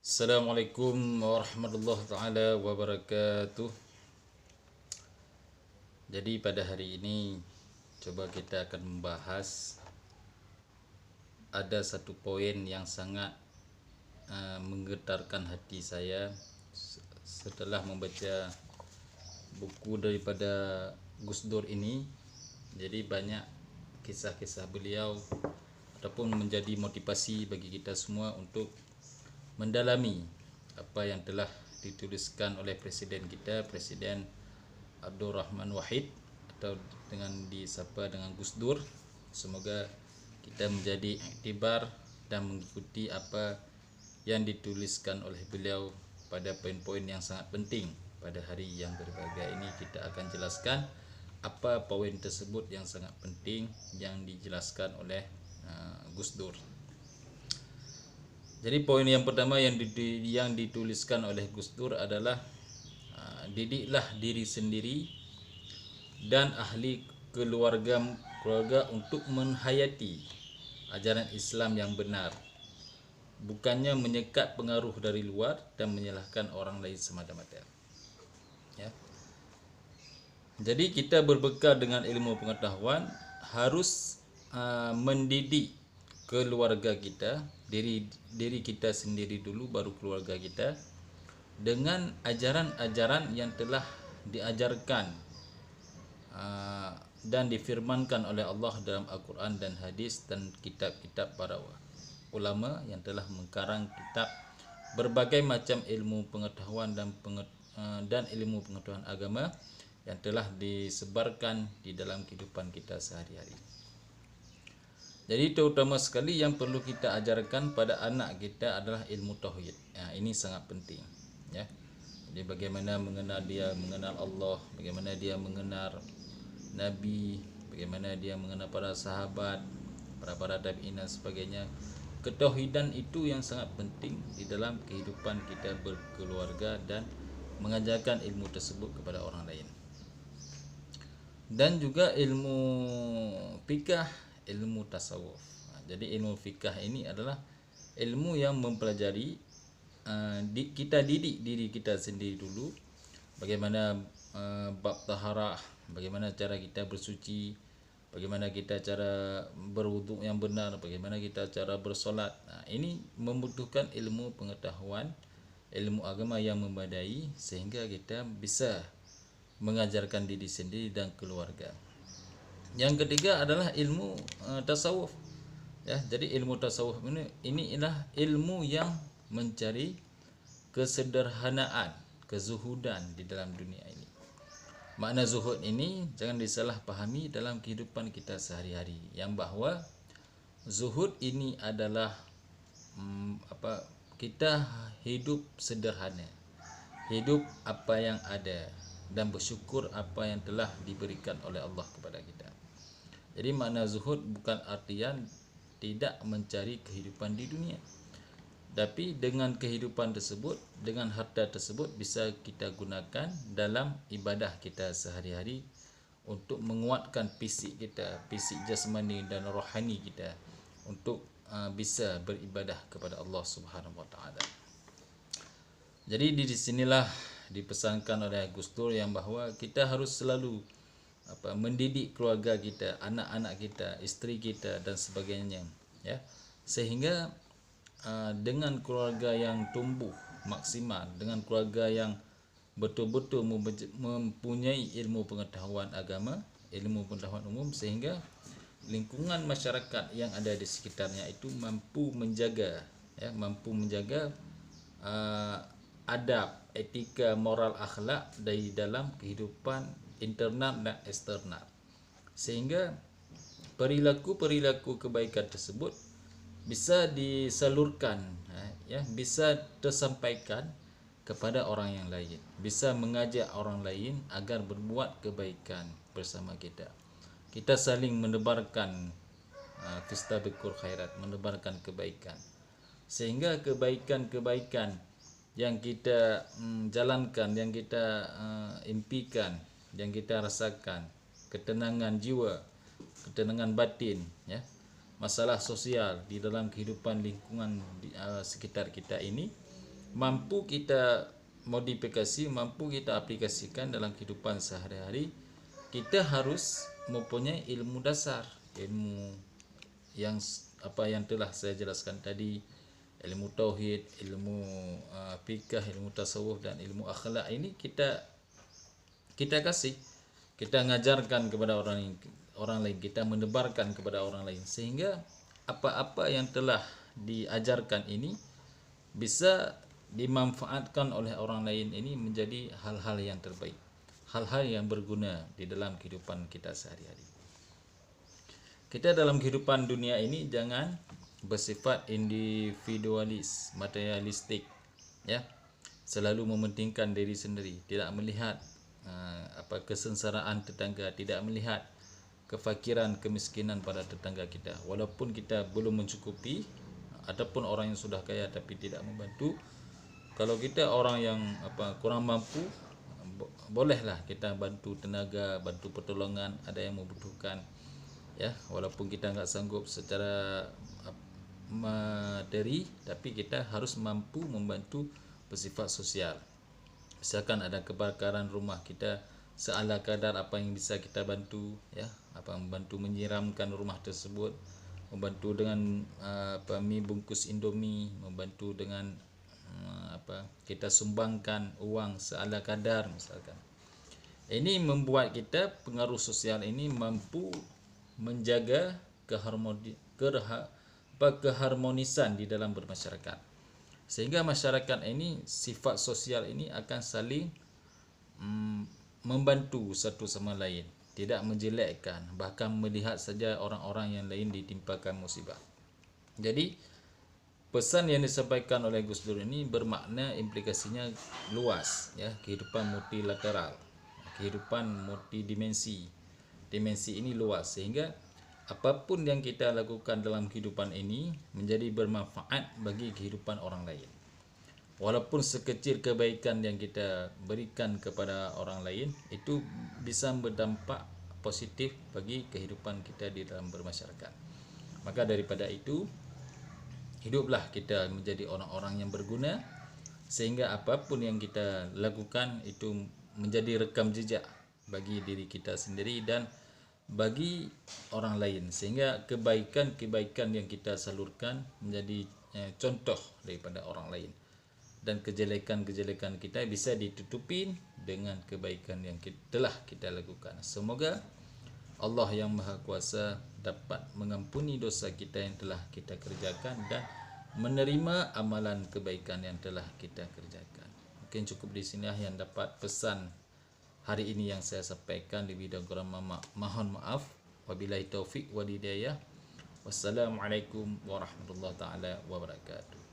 Assalamualaikum warahmatullahi taala wabarakatuh. Jadi pada hari ini coba kita akan membahas ada satu poin yang sangat menggetarkan hati saya setelah membaca buku daripada Gus Dur ini. Jadi banyak kisah-kisah beliau ataupun menjadi motivasi bagi kita semua untuk mendalami apa yang telah dituliskan oleh presiden kita, Presiden Abdul Rahman Wahid, atau dengan disapa dengan Gus Dur. Semoga kita menjadi iktibar dan mengikuti apa yang dituliskan oleh beliau pada poin-poin yang sangat penting. Pada hari yang berbahagia ini kita akan jelaskan apa poin tersebut yang sangat penting yang dijelaskan oleh Gus Dur. Jadi poin yang pertama yang dituliskan oleh Gus Dur adalah didiklah diri sendiri dan ahli keluarga untuk menghayati ajaran Islam yang benar, bukannya menyekat pengaruh dari luar dan menyalahkan orang lain semata-mata. Ya. Jadi kita berbekal dengan ilmu pengetahuan harus mendidik keluarga kita, diri kita sendiri dulu baru keluarga kita, dengan ajaran-ajaran yang telah diajarkan dan difirmankan oleh Allah dalam Al-Quran dan hadis dan kitab-kitab para ulama yang telah mengkarang kitab berbagai macam ilmu pengetahuan dan ilmu pengetahuan agama yang telah disebarkan di dalam kehidupan kita sehari-hari. Jadi terutama sekali yang perlu kita ajarkan pada anak kita adalah ilmu tauhid. Ini sangat penting, ya. Jadi bagaimana mengenal Allah, bagaimana dia mengenal Nabi, bagaimana dia mengenal para sahabat, para tabi'in dan sebagainya. Ketauhidan itu yang sangat penting di dalam kehidupan kita berkeluarga dan mengajarkan ilmu tersebut kepada orang lain. Dan juga ilmu fikih, ilmu tasawuf. Jadi ilmu fikih ini adalah ilmu yang mempelajari kita didik diri kita sendiri dulu, bagaimana bab taharah, bagaimana cara kita bersuci, bagaimana kita cara berwuduk yang benar, bagaimana kita cara bersolat. Ini membutuhkan ilmu pengetahuan, ilmu agama yang memadai sehingga kita bisa mengajarkan diri sendiri dan keluarga. Yang ketiga adalah ilmu tasawuf. Ya, jadi ilmu tasawuf ini adalah ilmu yang mencari kesederhanaan, kezuhudan di dalam dunia ini. Makna zuhud ini jangan disalahpahami dalam kehidupan kita sehari-hari, yang bahwa zuhud ini adalah kita hidup sederhana, hidup apa yang ada dan bersyukur apa yang telah diberikan oleh Allah kepada kita. Jadi makna zuhud bukan artian tidak mencari kehidupan di dunia, tapi dengan kehidupan tersebut, dengan harta tersebut bisa kita gunakan dalam ibadah kita sehari-hari untuk menguatkan fisik kita, fisik jasmani dan rohani kita, untuk bisa beribadah kepada Allah Subhanahu wa taala. Jadi di sinilah dipesankan oleh Gus Dur yang bahwa kita harus selalu mendidik keluarga kita, anak-anak kita, isteri kita dan sebagainya, ya. Sehingga dengan keluarga yang tumbuh maksimal, dengan keluarga yang betul-betul mempunyai ilmu pengetahuan agama, ilmu pengetahuan umum, sehingga lingkungan masyarakat yang ada di sekitarnya itu mampu menjaga adab, etika, moral, akhlak dari dalam kehidupan internal dan eksternal, sehingga perilaku-perilaku kebaikan tersebut bisa disalurkan, bisa tersampaikan kepada orang yang lain, bisa mengajak orang lain agar berbuat kebaikan bersama kita. Kita saling menebarkan fastabiqul khairat, menebarkan kebaikan, sehingga kebaikan-kebaikan yang kita jalankan, yang kita impikan, yang kita rasakan, ketenangan jiwa, ketenangan batin, ya, masalah sosial di dalam kehidupan lingkungan sekitar kita ini mampu kita modifikasi, mampu kita aplikasikan dalam kehidupan sehari-hari, kita harus mempunyai ilmu dasar, ilmu yang yang telah saya jelaskan tadi, ilmu tauhid, ilmu fikih, ilmu tasawuf dan ilmu akhlak. Ini kita kasih, kita ngajarkan kepada orang lain, kita menebarkan kepada orang lain, sehingga apa-apa yang telah diajarkan ini bisa dimanfaatkan oleh orang lain, ini menjadi hal-hal yang terbaik, hal-hal yang berguna di dalam kehidupan kita sehari-hari. Kita dalam kehidupan dunia ini jangan bersifat individualis, materialistik, ya. Selalu mementingkan diri sendiri, tidak melihat kesengsaraan tetangga, tidak melihat kefakiran, kemiskinan pada tetangga kita. Walaupun kita belum mencukupi, ataupun orang yang sudah kaya tapi tidak membantu, kalau kita orang yang kurang mampu, bolehlah kita bantu tenaga, bantu pertolongan ada yang membutuhkan, ya. Walaupun kita enggak sanggup secara materi, tapi kita harus mampu membantu bersifat sosial. Misalkan ada kebakaran rumah, kita seala kadar apa yang bisa kita bantu, ya. Membantu menyiramkan rumah tersebut, membantu dengan mie bungkus Indomie, membantu dengan kita sumbangkan uang seala kadar misalkan. Ini membuat kita, pengaruh sosial ini mampu menjaga keharmonisan di dalam bermasyarakat, sehingga masyarakat ini, sifat sosial ini akan saling membantu satu sama lain, tidak menjelekkan, bahkan melihat saja orang-orang yang lain ditimpakan musibah. Jadi pesan yang disampaikan oleh Gus Dur ini bermakna, implikasinya luas, ya. Kehidupan multilateral, kehidupan multidimensi. Dimensi ini luas, sehingga apapun yang kita lakukan dalam kehidupan ini menjadi bermanfaat bagi kehidupan orang lain. Walaupun sekecil kebaikan yang kita berikan kepada orang lain, itu bisa berdampak positif bagi kehidupan kita di dalam bermasyarakat. Maka daripada itu, hiduplah kita menjadi orang-orang yang berguna, sehingga apapun yang kita lakukan itu menjadi rekam jejak bagi diri kita sendiri dan bagi orang lain, sehingga kebaikan-kebaikan yang kita salurkan menjadi contoh daripada orang lain, dan kejelekan-kejelekan kita bisa ditutupin dengan kebaikan yang telah kita lakukan. Semoga Allah yang Maha Kuasa dapat mengampuni dosa kita yang telah kita kerjakan dan menerima amalan kebaikan yang telah kita kerjakan. Mungkin cukup di sini yang dapat pesan hari ini yang saya sampaikan. Di bidang kurang mohon maaf. Wabillahi taufik wal hidayah. Wassalamualaikum warahmatullahi taala wabarakatuh.